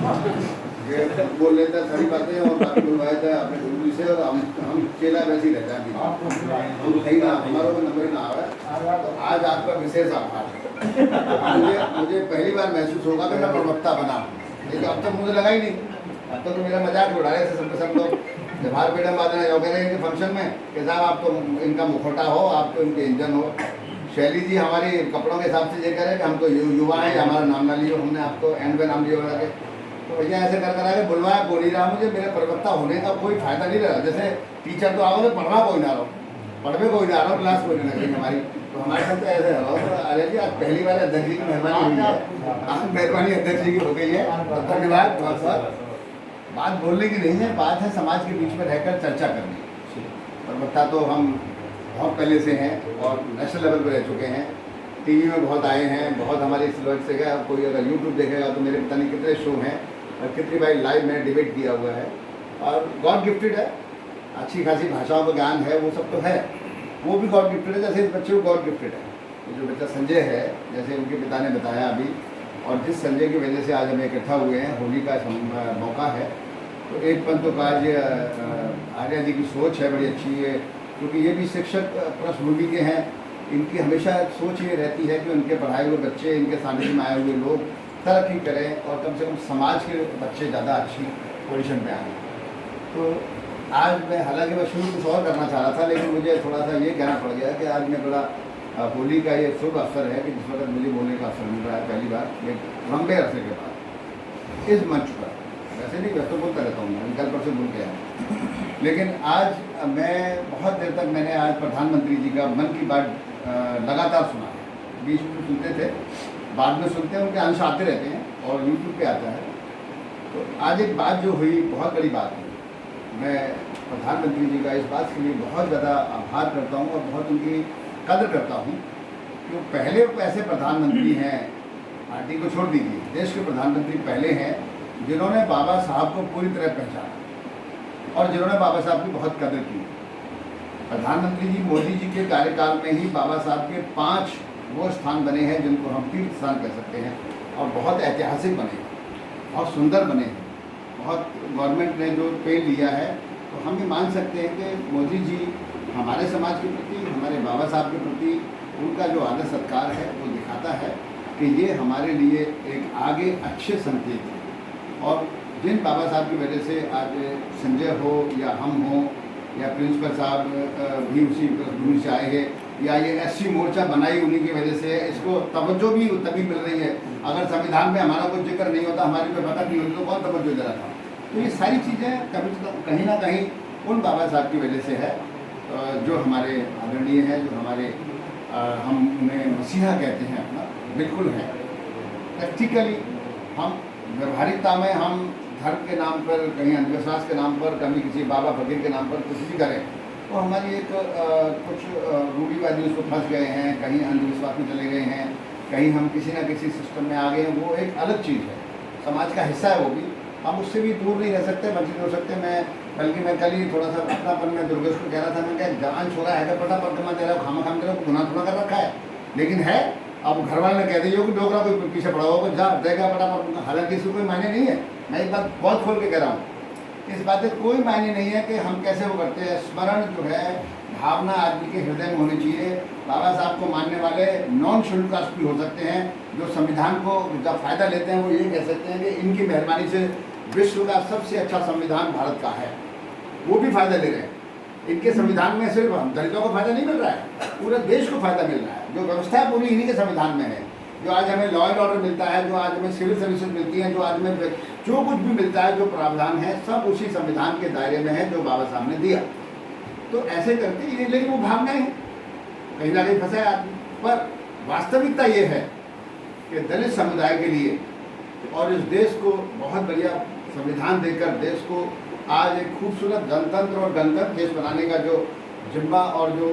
ये बोल लेता है सारी बातें और बाकी बुलवाया था अपने गुरु से, और हम चेला वैसे ही रहता है हम कहीं ना हमारा कोई नंबर ही ना आ रहा है। तो आज आपका विशेष आभार। मुझे पहली बार महसूस होगा कि मैं प्रवक्ता बना, लेकिन अब तक मुझे लगा ही नहीं। अब तक तो मेरा मजाक उड़ा रहे थे सब लोग। जवाहर मैडम बात जो कह रहे हैं कि फंक्शन में कि साहब आप तो इनका मुखौटा हो, आप तो इनके इंजन हो। शैली जी हमारी कपड़ों के हिसाब से ये कह रहे हैं कि हम तो युवा हैं, हमारा नाम ना लियो, हमने आपको एंड में नाम लिया बना के। तो भैया ऐसे कर आगे बुलवाया बोल ही रहा मुझे, मेरे प्रवक्ता होने का कोई फायदा नहीं रहा। जैसे टीचर तो आओगे पढ़वा कोई ना रहो, पढ़वे कोई ना रहो, क्लास कोई ना लगे हमारी। तो हमारे साथ तो ऐसे हो। तो अरे जी आज पहली बार अध्यक्ष जी की मेहरबानी हुई है, आज मेहरबानी अध्यक्ष जी की हो गई है, धन्यवाद बहुत बहुत। बात बोलने की नहीं है, बात है समाज के बीच में रहकर चर्चा करनी। प्रवक्ता तो हम बहुत पहले से हैं और नेशनल लेवल पर रह चुके हैं, टीवी में बहुत आए हैं, बहुत हमारी इन्फ्लुएंस से गया। कोई अगर यूट्यूब देखेगा तो मेरे पता नहीं कितने शो हैं और कितनी बार लाइव में डिबेट किया हुआ है। और गॉड गिफ्टेड है, अच्छी खासी भाषाओं का ज्ञान है, वो सब तो है, वो भी गॉड गिफ्टेड है। जैसे इस बच्चे को गॉड गिफ्टेड है, जो बच्चा संजय है, जैसे उनके पिता ने बताया अभी, और जिस संजय की वजह से आज हम इकट्ठा हुए हैं, होली का मौका है। तो एक पंथ का आज आर्या जी की सोच है, बड़ी अच्छी है, क्योंकि ये भी शिक्षक पृष्ठभूमि के हैं। इनकी हमेशा सोच ये रहती है कि उनके पढ़ाए हुए बच्चे, इनके सानिध्य में आए हुए लोग तरक्की करें और कम से कम समाज के बच्चे ज़्यादा अच्छी पोजीशन पे आएँ। तो आज मैं, हालांकि मैं शुरू कुछ और करना चाह रहा था, लेकिन मुझे थोड़ा सा ये कहना पड़ गया कि आज मैं बड़ा होली का ये शुभ अवसर है कि जिस वक्त मुझे बोलने का अवसर मिल रहा है पहली बार एक लंबे अरसे के बाद इस मंच पर। वैसे नहीं, वैसे तो बोलता रहता हूँ मैं, कल परसों बोल के आया, लेकिन आज मैं बहुत देर तक मैंने आज प्रधानमंत्री जी का मन की बात लगातार सुना है। बीच में सुनते थे, बाद में सुनते हैं, उनके अंश आते रहते हैं और यूट्यूब पे आता है। तो आज एक बात जो हुई, बहुत बड़ी बात हुई। मैं प्रधानमंत्री जी का इस बात के लिए बहुत ज़्यादा आभार करता हूँ और बहुत उनकी कदर करता हूँ कि पहले ऐसे प्रधानमंत्री हैं, पार्टी को छोड़ दीजिए, देश के प्रधानमंत्री पहले हैं जिन्होंने बाबा साहब को पूरी तरह पहचाना और जिन्होंने बाबा साहब की बहुत कदर की। प्रधानमंत्री जी मोदी जी के कार्यकाल में ही बाबा साहब के 5 वो स्थान बने हैं जिनको हम तीर्थ स्थान कह सकते हैं, और बहुत ऐतिहासिक बने हैं, बहुत सुंदर बने हैं। बहुत गवर्नमेंट ने जो पेड़ लिया है, तो हम ये मान सकते हैं कि मोदी जी हमारे समाज के प्रति, हमारे बाबा साहब के प्रति उनका जो आदर सत्कार है वो दिखाता है कि ये हमारे लिए एक आगे अच्छे संकेत हैं। और जिन बाबा साहब की वजह से आज संजय हो या हम हो या प्रिंसिपल साहब भी उसी पृष्ठभूमि से आए हैं, या ये एससी मोर्चा बनाई उन्हीं की वजह से, इसको तवज्जो भी तभी मिल रही है। अगर संविधान में हमारा कोई जिक्र नहीं होता, हमारी कोई पता नहीं होती, तो कौन तवज्जो दे रहा था। तो ये सारी चीज़ें कहीं ना कहीं उन बाबा साहब की वजह से है, जो हमारे आदरणीय हैं, जो हमारे हम उन्हें मसीहा कहते हैं अपना, बिल्कुल है। प्रैक्टिकली हम व्यवहारिकता में हम धर्म के नाम पर, कहीं अंधविश्वास के नाम पर, कभी किसी बाबा फकीर के नाम पर कुछ भी करें, तो हमारी एक कुछ रूढ़िवादी उसको फंस गए हैं, कहीं अंधविश्वास में चले गए हैं, कहीं हम किसी ना किसी सिस्टम में आ गए हैं। वो एक अलग चीज़ है, समाज का हिस्सा है वो भी, हम उससे भी दूर नहीं रह सकते, वंचित हो सकते। मैं कल ही थोड़ा सा अपनापन में दुर्गेश को कह रहा था, मैं क्या जान छोड़ा है, पटा परमा दे रहा हूँ, खामा खाम दे रहा हूँ, गुना थोड़ा कर रखा है, लेकिन है। अब घर वाले ने कह दिया कि डोगरा कोई पीछे पड़ा होगा, जा देगा पटा पर, हालांकि इसको कोई मायने नहीं है। मैं एक बात बहुत खोल के कह रहा हूँ, इस बात में कोई मायने नहीं है कि हम कैसे वो करते हैं। स्मरण जो है, भावना आदमी के हृदय में होनी चाहिए। बाबा साहब को मानने वाले नॉन शेड्यूल कास्ट भी हो सकते हैं, जो संविधान को जब फ़ायदा लेते हैं वो ये कह सकते हैं कि इनकी मेहरबानी से विश्व का सबसे अच्छा संविधान भारत का है, वो भी फ़ायदा ले रहे हैं। इनके संविधान में सिर्फ हम दलितों को फायदा नहीं मिल रहा है, पूरे देश को फायदा मिल रहा है। जो व्यवस्था है पूरी इन्हीं के संविधान में है। जो आज हमें लॉ एंड ऑर्डर मिलता है, जो आज हमें सिविल सर्विसेज मिलती हैं, जो आज हमें जो कुछ भी मिलता है, जो प्रावधान है, सब उसी संविधान के दायरे में है जो बाबा साहब ने दिया। तो ऐसे करके ये, लेकिन वो भावनाएं हैं, कहीं ना कहीं फंसा है आदमी। पर वास्तविकता ये है कि दलित समुदाय के लिए और इस देश को बहुत बढ़िया संविधान देकर देश को आज एक खूबसूरत गणतंत्र और गणतंत्र देश बनाने का जो जिम्मा और जो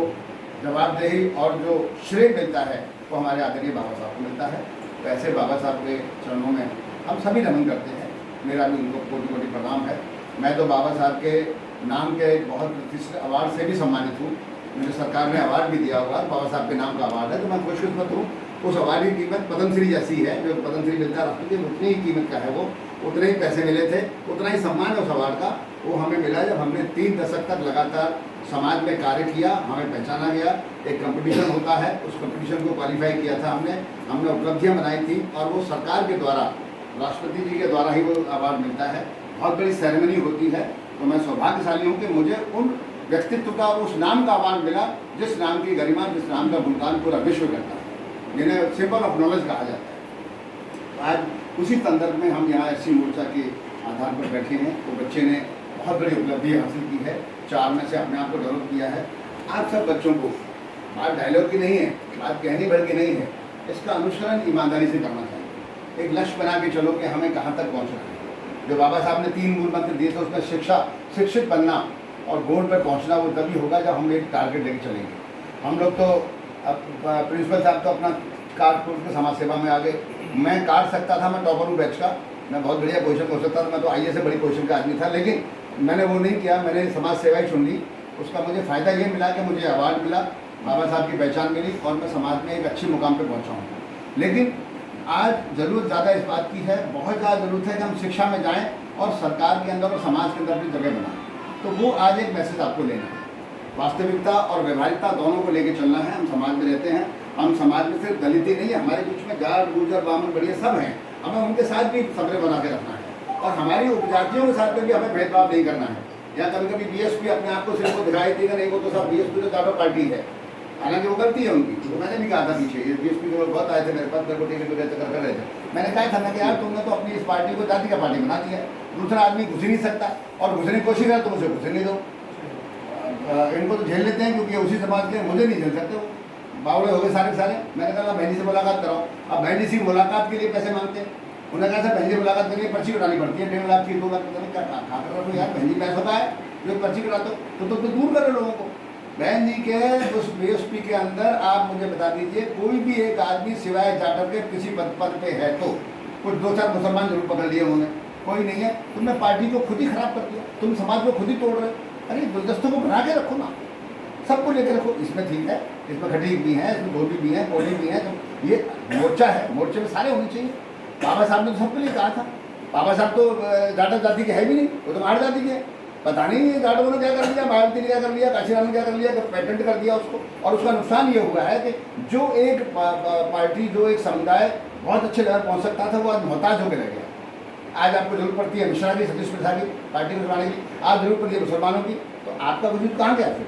जवाबदेही और जो श्रेय मिलता है वो हमारे आदरणीय बाबा साहब को मिलता है। तो ऐसे बाबा साहब के चरणों में हम सभी नमन करते हैं, मेरा भी उनको कोटि कोटि प्रणाम है। मैं तो बाबा साहब के नाम के एक बहुत प्रतिष्ठित अवार्ड से भी सम्मानित हूँ, मुझे सरकार ने अवार्ड भी दिया हुआ, बाबा साहब के नाम का अवार्ड है, तो मैं खुशकिस्मत हूँ। उस अवार्ड की कीमत पद्मश्री जैसी है, जो पद्मश्री मिलता है राष्ट्रपति, उतनी ही कीमत का है वो। उतने ही पैसे मिले थे, उतना ही सम्मान उस अवार्ड का वो हमें मिला जब हमने 3 दशक तक लगातार समाज में कार्य किया, हमें पहचाना गया। एक कंपटीशन होता है, उस कंपटीशन को क्वालिफाई किया था हमने उपलब्धियां बनाई थी और वो सरकार के द्वारा, राष्ट्रपति जी के द्वारा ही वो अवार्ड मिलता है। बहुत बड़ी सेरेमनी होती है। तो मैं सौभाग्यशाली हूँ कि मुझे उन व्यक्तित्व का, उस नाम का अवार्ड मिला जिस नाम की गरिमा, जिस नाम का गुणगान पूरा विश्व करता है, जिन्हें सिंबल ऑफ नॉलेज कहा जाता है। आज उसी संदर्भ में हम यहाँ एससी मोर्चा के आधार पर बैठे हैं। तो बच्चे ने बहुत बड़ी उपलब्धि हासिल की है, 4 में से अपने आप को डेवलप किया है। आप सब बच्चों को, बात डायलॉग की नहीं है, बात कहनी भर की नहीं है, इसका अनुसरण ईमानदारी से करना चाहिए। एक लक्ष्य बना के चलो कि हमें कहाँ तक पहुँचना है। जो बाबा साहब ने 3 मूल मंत्र दिए थे, उसमें शिक्षा, शिक्षित बनना और गोल पर पहुँचना वो तभी होगा जब हम एक टारगेट लेके चलेंगे। हम लोग तो अब प्रिंसिपल साहब तो अपना कार्ड खोल के समाज सेवा में आ गए। मैं काट सकता था, मैं टॉपर हूँ बैच का, मैं बहुत बढ़िया पोजीशन हो सकता था, मैं तो आईए से बड़ी पोजीशन का आदमी था, लेकिन मैंने वो नहीं किया। मैंने समाज सेवा ही चुन ली। उसका मुझे फ़ायदा ये मिला कि मुझे अवार्ड मिला, बाबा साहब की पहचान मिली और मैं समाज में एक अच्छी मुकाम पे पहुंचा हूँ। लेकिन आज ज़रूरत ज़्यादा इस बात की है, बहुत ज़्यादा ज़रूरत है कि हम शिक्षा में जाएँ और सरकार के अंदर और समाज के अंदर अपनी जगह बनाएं। तो वो आज एक मैसेज आपको लेना है। वास्तविकता और व्यवहारिकता दोनों को लेकर चलना है। हम समाज में रहते हैं, हम समाज में सिर्फ दलित ही नहीं है, हमारे बीच में जाट, गुर्जर, बामन, बढ़िया सब हैं। हमें उनके साथ भी समन्वय बना के रखना है और हमारी उपजातियों के साथ में भी हमें भेदभाव नहीं करना है। या कभी कभी बीएसपी अपने आप को सिर्फ दिखाई देगा, नहीं वो तो सब बीएसपी तो जाटो पार्टी है, हालांकि वो गलती है उनकी। तो मैंने भी कहा था पीछे, ये बीएसपी के लोग बहुत आए थे मेरे पास, मेरे को टिकट वगैरह कर रहे थे। मैंने कहा था ना कि यार तुमने तो अपनी इस पार्टी को जाति का पार्टी बना दिया है, दूसरा आदमी घुस ही नहीं सकता और घुसने की कोशिश करे तो मुझे घुसने नहीं दो। इनको तो झेल लेते हैं क्योंकि उसी समाज के, मुझे नहीं झेल सकते वो, बावड़े हो गए सारे सारे। मैंने कहा बहन जी से मुलाकात कराओ। अब बहन जी से मुलाकात के लिए पैसे मांगते हैं। उन्होंने कहा सर बहन जी मुलाकात के लिए पर्ची कटानी पड़ती है, 1.5 लाख की, 2 लाख, पता नहीं क्या खा कर रहा हूँ यार। बहन जी पैसा होता है जो पर्ची कटाते हो तो दूर करे लोगों को। बहन जी के उस बीएसपी के अंदर आप मुझे बता दीजिए, कोई भी एक आदमी सिवाय जाटव के किसी पद पे है तो कुछ 2-4 मुसलमान जरूर पकड़ लिए उन्होंने, कोई नहीं है। तुमने पार्टी को खुद ही खराब कर दिया, तुम समाज को खुद ही तोड़ रहे। अरे गुलदस्तों को बना के रखो ना, सबको लेकर रखो। इसमें ठीक है, इसमें खटीक भी है, इसमें धोबी भी है, कोली भी है। तो ये मोर्चा है, मोर्चे में सारे होने चाहिए। बाबा साहब ने तो सबके लिए कहा था। बाबा साहब तो जाटव जाति के है भी नहीं, वो तो मार जाति के है। पता नहीं जाटवों ने क्या कर लिया, मायावती ने क्या कर लिया, काशीराम ने क्या कर लिया, पेटेंट कर दिया उसको। और उसका नुकसान ये हुआ है कि जो एक पार्टी, जो एक समुदाय बहुत अच्छे लेवल पहुँच सकता था, वो आज मोहताज होकर रह गया। आज आपको जरूरत पड़ती है मिश्रा की, सतीश मिश्रा की पार्टी को चलाने की, आज जरूरत पड़ती है मुसलमानों की, तो आपका वजूद कहाँ गया फिर?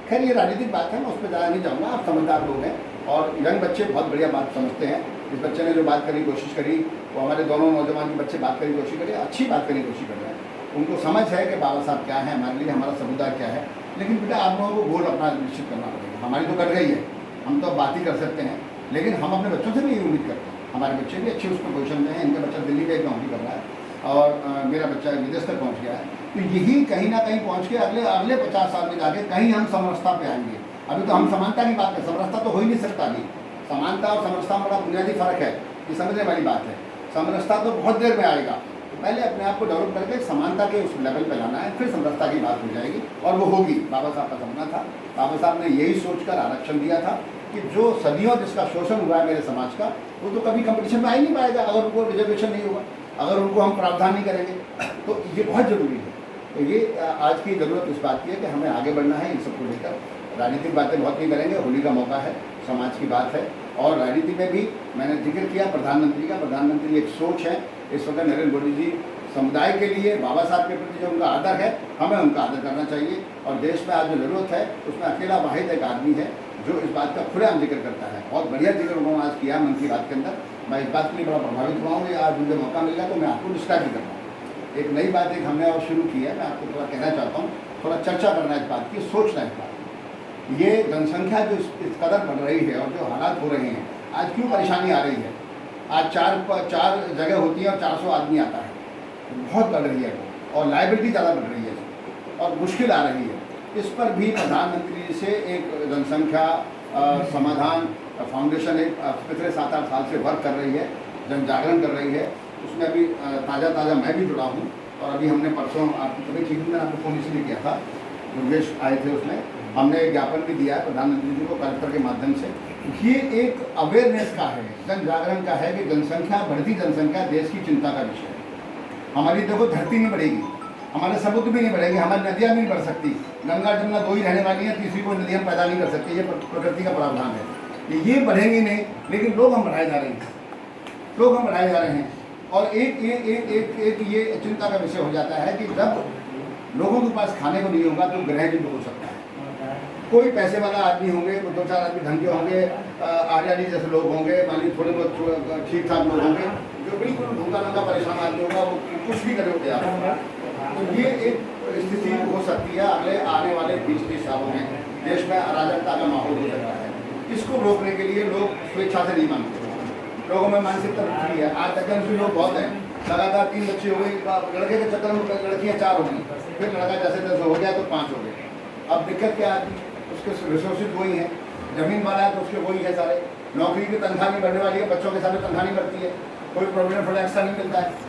खैर ये राजनीतिक बात है, मैं उस पर ज़्यादा नहीं जाऊँगा। आप समझदार लोग हैं और यंग बच्चे बहुत बढ़िया बात समझते हैं। इस बच्चे ने जो बात करने की कोशिश करी, वो हमारे दोनों नौजवान के बच्चे बात करने की कोशिश करें, अच्छी बात करने की कोशिश कर रहे हैं। उनको समझ है कि बाबा साहब क्या है हमारे लिए, हमारा समुदाय क्या है। लेकिन बेटा आप लोगों को गोल अपना निश्चित करना पड़ेगा। हमारी तो कट गई है, हम तो बात ही कर सकते हैं, लेकिन हम अपने बच्चों से भी यही उम्मीद करते हैं। हमारे बच्चे भी अच्छे उसको पोजिशन में हैं। इनका बच्चा दिल्ली में एक नौकरी कर रहा है और मेरा बच्चा विदेश तक पहुँच गया है। तो यही कहीं ना कहीं पहुँच के अगले 50 साल में जाके कहीं हम समरसता पे आएंगे। अभी तो हम समानता की बात करें, समरसता तो हो ही नहीं सकता। अभी समानता और समरसता में बड़ा बुनियादी फर्क है, ये समझने वाली बात है। समरसता तो बहुत देर में आएगा, तो पहले अपने आप को डेवलप करके समानता के उस लेवल पे लाना है, फिर समरसता की बात हो जाएगी और वो होगी। बाबा साहब का सपना था, बाबा साहब ने यही सोचकर आरक्षण दिया था कि जो सदियों जिसका शोषण हुआ है मेरे समाज का, वो तो कभी कंपटीशन में आ ही नहीं पाएगा अगर उनको रिजर्वेशन नहीं होगा, अगर उनको हम प्रावधान नहीं करेंगे। तो ये बहुत ज़रूरी है। तो ये आज की ज़रूरत इस बात की है कि हमें आगे बढ़ना है इन सबको लेकर। राजनीतिक बातें बहुत नहीं करेंगे, होली का मौका है, समाज की बात है। और राजनीति में भी मैंने जिक्र किया प्रधानमंत्री का। प्रधानमंत्री एक सोच है इस वक्त नरेंद्र मोदी जी समुदाय के लिए, बाबा साहब के प्रति जो उनका आदर है, हमें उनका आदर करना चाहिए। और देश में आज जो ज़रूरत है उसमें अकेला वाहिद एक आदमी है जो इस बात का खुलेआम जिक्र करता है। बहुत बढ़िया जिक्र उन्होंने आज किया मन की बात के अंदर। मैं इस बात के लिए बड़ा प्रभावित हुआ हूँ। आज मुझे मौका मिल गया तो मैं आपको डिस्क्राइब भी करता हूँ। एक नई बात एक हमने और शुरू की है, मैं आपको थोड़ा कहना चाहता हूँ, थोड़ा चर्चा करना है इस बात की, सोचना है इस बात। ये जनसंख्या जो इस कदर बढ़ रही है और जो हालात हो रहे हैं, आज क्यों परेशानी आ रही है? आज चार जगह होती है और 400 आदमी आता है, बहुत बढ़ रही है और लाइबिलिटी ज़्यादा बढ़ रही है और मुश्किल आ रही है। इस पर भी प्रधानमंत्री से एक जनसंख्या समाधान फाउंडेशन एक पिछले 7-8 साल से वर्क कर रही है, जन जागरण कर रही है। उसमें अभी ताज़ा मैं भी जुड़ा हूँ और अभी हमने परसों आपकी तभी ठीक मैंने आपको फ़ोन इसलिए किया था, दुर्गेश आए थे, उसमें हमने ज्ञापन भी दिया है प्रधानमंत्री जी को कलेक्टर के माध्यम से। ये एक अवेयरनेस का है, जन जागरण का है कि जनसंख्या, बढ़ती जनसंख्या देश की चिंता का विषय है। हमारी देखो धरती नहीं बढ़ेगी, हमारे समुद्र भी नहीं बढ़ेंगे, हमारी नदियाँ भी नहीं बढ़ सकती। गंगा जमुना दो ही रहने वाली हैं, तीसरी कोई नदी हम पैदा नहीं कर सकते। ये प्रकृति का प्रावधान है, ये बढ़ेंगी नहीं। लेकिन लोग हम बढ़ाए जा रहे हैं, लोग हम बढ़ाए जा रहे हैं। और एक ये चिंता का विषय हो जाता है कि जब लोगों के पास खाने को नहीं होगा तो ग्रह युद्ध हो सकता है। कोई पैसे वाला आदमी होंगे, कोई 2-4 आदमी ढंग के होंगे, आर्यानी जैसे लोग होंगे, मान लीजिए थोड़े बहुत ठीक ठाक लोग होंगे, जो बिल्कुल भूखा नंगा परेशान आदमी होगा वो कुछ भी करे होते आप। तो ये एक स्थिति हो सकती है अगले आने वाले 20-30 सालों में। देश में अराजकता का माहौल हो सकता है। इसको रोकने के लिए लोग स्वेच्छा से नहीं मानते, लोगों में मानसिकता उठी है। आज तक भी लोग बहुत हैं, लगातार 3 बच्चे हो गए, लड़के के चक्कर में लड़कियाँ 4 हो गई, फिर लड़का जैसे तैसे हो गया तो 5 हो गए। अब दिक्कत क्या आती, उसके रिसोर्सेज वही हैं, ज़मीन वाला है तो उसके वही है सारे, नौकरी की तनख्वाह नहीं बढ़ने वाली है, बच्चों के साथ तनख्वाह नहीं बढ़ती है, कोई प्रोविडेंट फंड एक्स्ट्रा नहीं मिलता है।